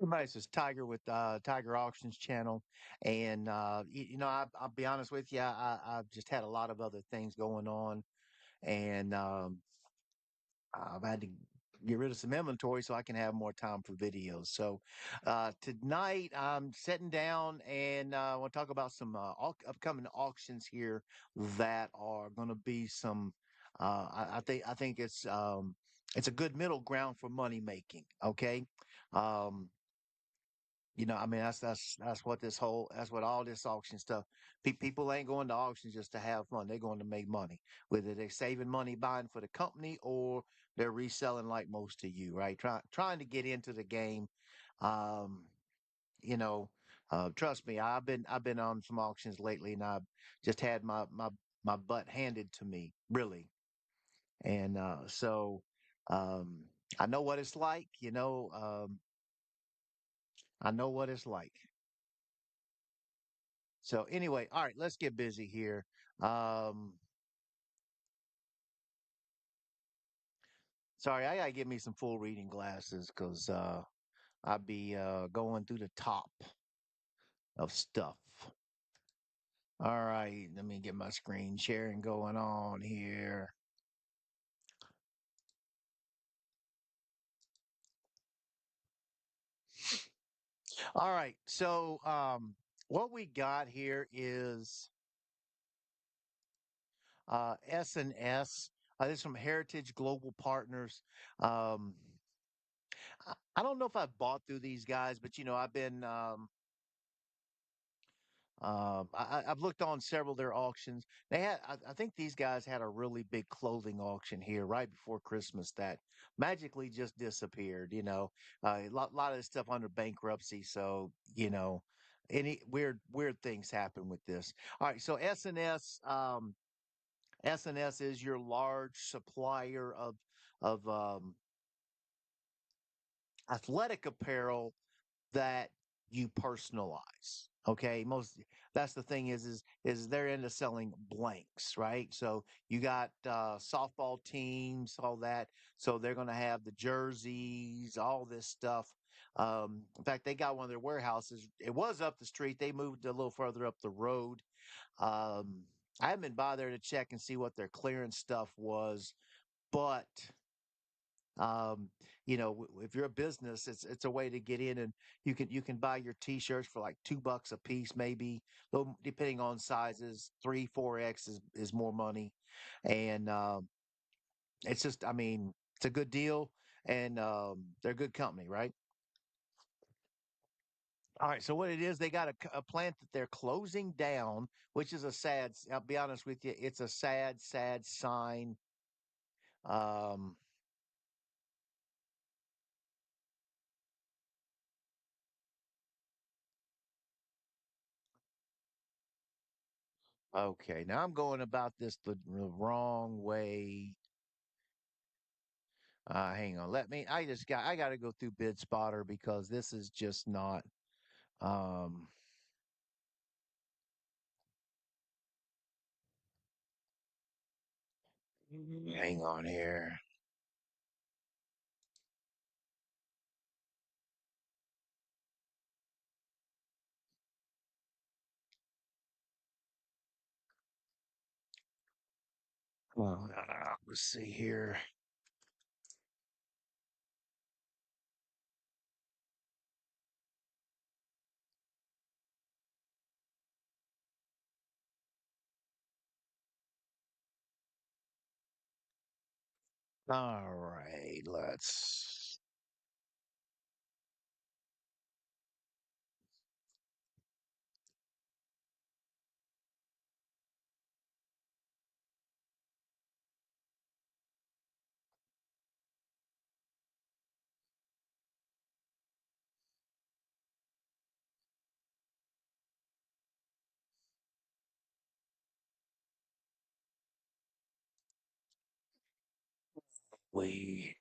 Everybody says Tiger with Tiger Auctions channel, and I'll be honest with you, I've just had a lot of other things going on, and I've had to get rid of some inventory so I can have more time for videos. So tonight I'm sitting down and I want to talk about some upcoming auctions here that are going to be some. I think it's a good middle ground for money making. Okay. Um, I mean, that's what that's what all this auction stuff. People ain't going to auctions just to have fun. They're going to make money, whether they're saving money buying for the company or they're reselling like most of you, right? Trying to get into the game. Um, you know, trust me, I've been on some auctions lately, and I've just had my butt handed to me, really, and um, I know what it's like. I know what it's like. So anyway, all right, let's get busy here. Um, Sorry, I gotta get me some full reading glasses because I'll be going through the top of stuff. All right, let me get my screen sharing going on here. All right, so what we got here is S&S. This is from Heritage Global Partners. Um, I don't know if I've bought through these guys, but I've been I've looked on several of their auctions. I think these guys had a really big clothing auction here right before Christmas that magically just disappeared. Lot of this stuff under bankruptcy. So, any weird things happen with this. All right. So S&S is your large supplier of athletic apparel that you personalize. Okay, that's the thing is they're into selling blanks, right? So you got softball teams, all that. So they're going to have the jerseys, all this stuff. In fact, they got one of their warehouses. It was up the street. They moved a little further up the road. I haven't been by there to check and see what their clearance stuff was, but um, if you're a business, it's a way to get in, and you can buy your t-shirts for like $2 a piece, maybe, though depending on sizes. 3, 4X is more money, and it's just, I mean, it's a good deal, and they're a good company, right? All right, so what it is, they got a plant that they're closing down, which is a sad. I'll be honest with you, it's a sad sign. Um, okay, now I'm going about this the wrong way. Hang on. I got to go through Bid Spotter because this is just not, um, hang on here. Let's see here. All right, let's. We.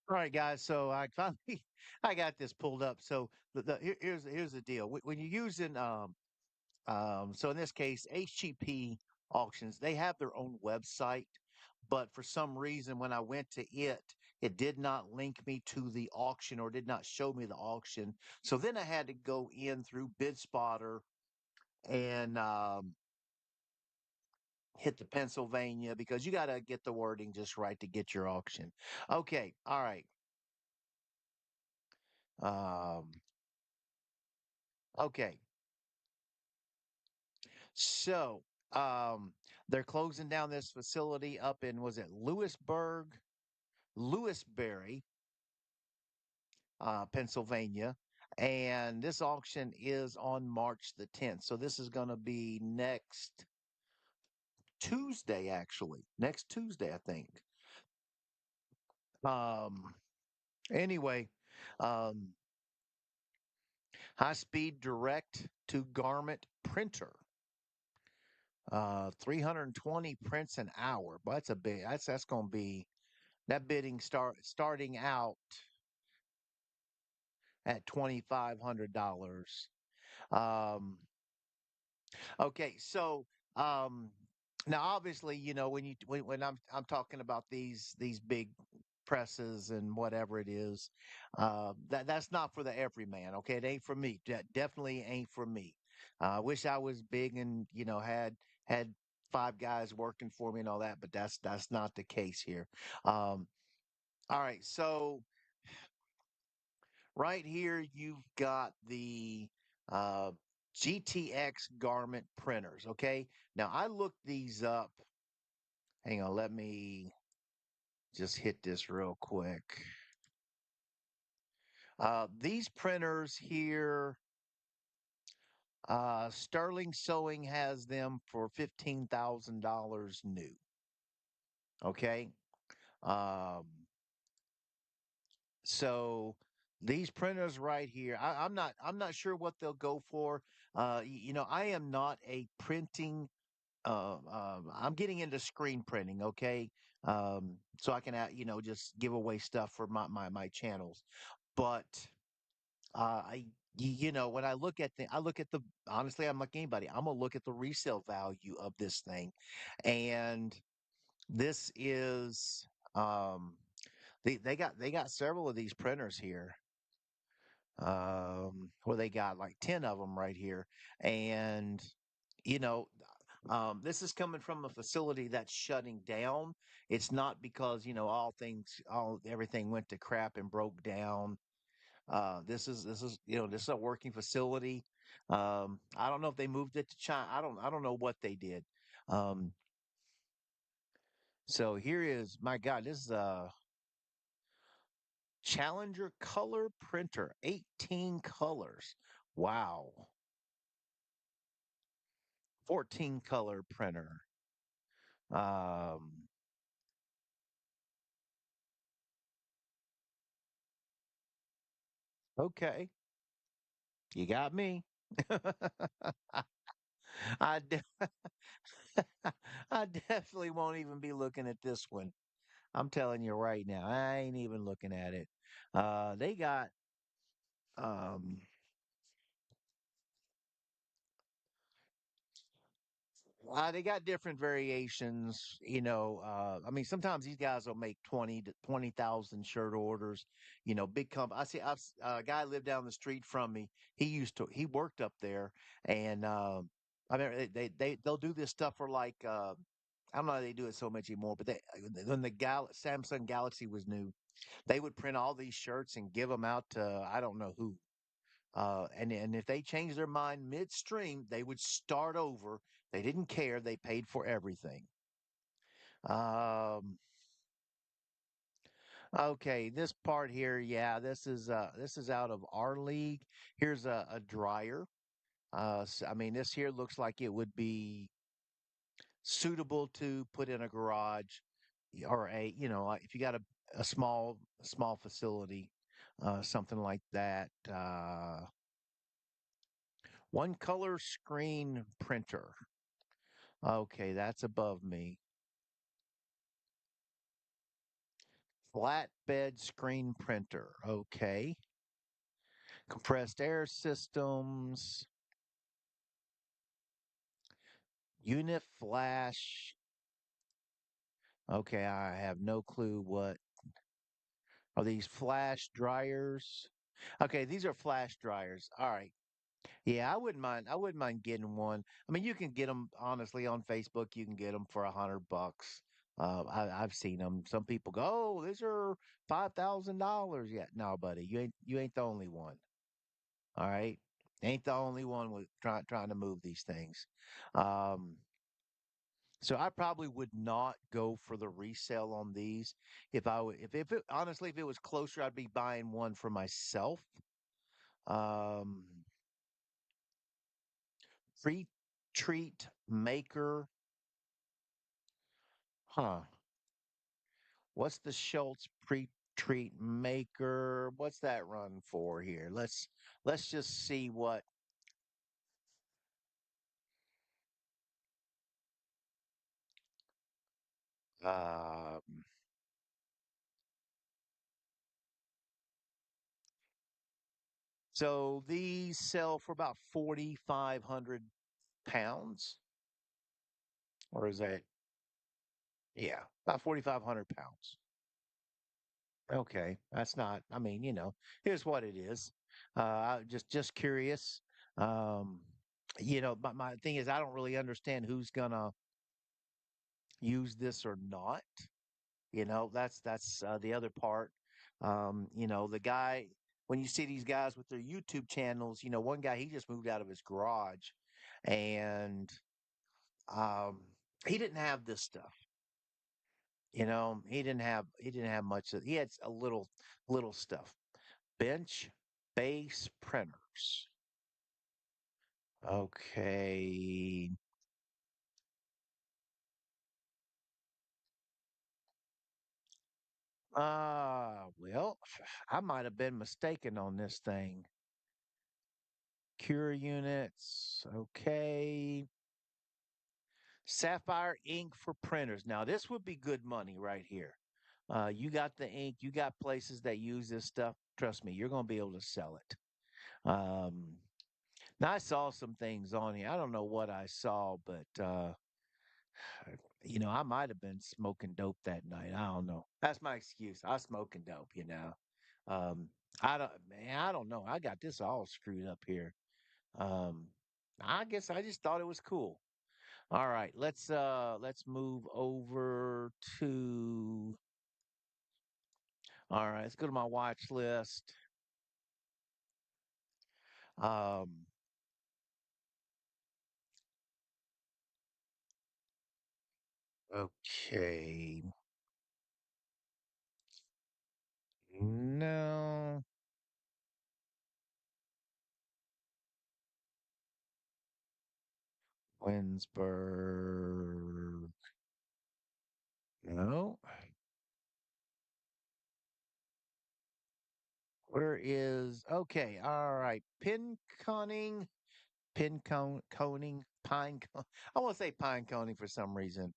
All right, guys. So I finally I got this pulled up. So here's the deal. When you're using so in this case HGP auctions, they have their own website, but for some reason when I went to it, it did not link me to the auction or did not show me the auction. So then I had to go in through BidSpotter and hit the Pennsylvania because you got to get the wording just right to get your auction. Okay, all right. Um, okay, so um, they're closing down this facility up in was it Lewisberry, Pennsylvania, and this auction is on March the 10th. So this is going to be next Tuesday, actually, next Tuesday, I think. Um, anyway, um, high speed direct to garment printer. 320 prints an hour. But that's a big that's going to be that bidding starting out at $2,500. Um okay, so um now obviously, when I'm talking about these big presses and whatever it is, that's not for the everyman. Okay, it ain't for me. That definitely ain't for me. I wish I was big and had five guys working for me and all that, but that's not the case here. Um, all right, so right here you've got the uh, GTX garment printers. Okay, now I looked these up. Hang on, let me just hit this real quick. These printers here, Sterling Sewing has them for $15,000 new. Okay. Um, so these printers right here, I'm not sure what they'll go for. I am not a printing. I'm getting into screen printing. Okay. So I can, just give away stuff for my channels, but when I look at the honestly, I'm like anybody. I'm gonna look at the resale value of this thing, and this is um, they got several of these printers here. Well, they got like 10 of them right here, and you know. This is coming from a facility that's shutting down. It's not because everything went to crap and broke down. This is a working facility. I don't know if they moved it to China. I don't know what they did. Um, so here is my God. This is a Challenger color printer, 18 colors. Wow, 14 color printer. Um, okay, you got me. I de- I definitely won't even be looking at this one. I'm telling you right now, I ain't even looking at it. They got um they got different variations, I mean, sometimes these guys will make 20,000 shirt orders, big company. A guy lived down the street from me. He worked up there, and I mean, they'll do this stuff for like I don't know how they do it so much anymore, but when the Samsung Galaxy was new, they would print all these shirts and give them out to I don't know who. And if they changed their mind midstream, they would start over. They didn't care. They paid for everything. Um, okay, this part here, yeah, this is out of our league. Here's a dryer. I mean, this here looks like it would be suitable to put in a garage or if you got a small facility, something like that. One color screen printer. Okay, that's above me. Flatbed screen printer. Okay. Compressed air systems. Unit flash. Okay, I have no clue what are these flash dryers. Okay, these are flash dryers. All right. Yeah, I wouldn't mind. I wouldn't mind getting one. I mean, you can get them honestly on Facebook. You can get them for $100. I've seen them. Some people go, "Oh, these are $5,000." Yeah, no, buddy, you ain't the only one. All right, ain't the only one with trying to move these things. Um, so I probably would not go for the resale on these. If I would, if it honestly, if it was closer, I'd be buying one for myself. Um, Pre-treat maker. Huh. What's the Schultz pre-treat maker? What's that run for here? Let's just see what um so these sell for about 4,500 pounds. Or is that yeah, about 4,500 pounds. Okay. That's not I mean, here's what it is. Just curious. Um but my thing is I don't really understand who's gonna use this or not. That's the other part. The guy when you see these guys with their YouTube channels, one guy he just moved out of his garage, and um, he didn't have this stuff. He didn't have much. He had a little stuff. Bench base printers. Okay. Well, I might have been mistaken on this thing. Cure units. Okay. Sapphire ink for printers. Now, this would be good money right here. You got the ink, you got places that use this stuff. Trust me, you're going to be able to sell it. Now, I saw some things on here. I don't know what I saw, but, I might have been smoking dope that night. I don't know. That's my excuse. I was smoking dope. Um, I don't know. I got this all screwed up here. Um, I guess I just thought it was cool. All right, let's move over to all right, let's go to my watch list. Um, okay. No, Winsburg. No. Where is okay, all right. Pin coning, pine I want to say pine coning for some reason.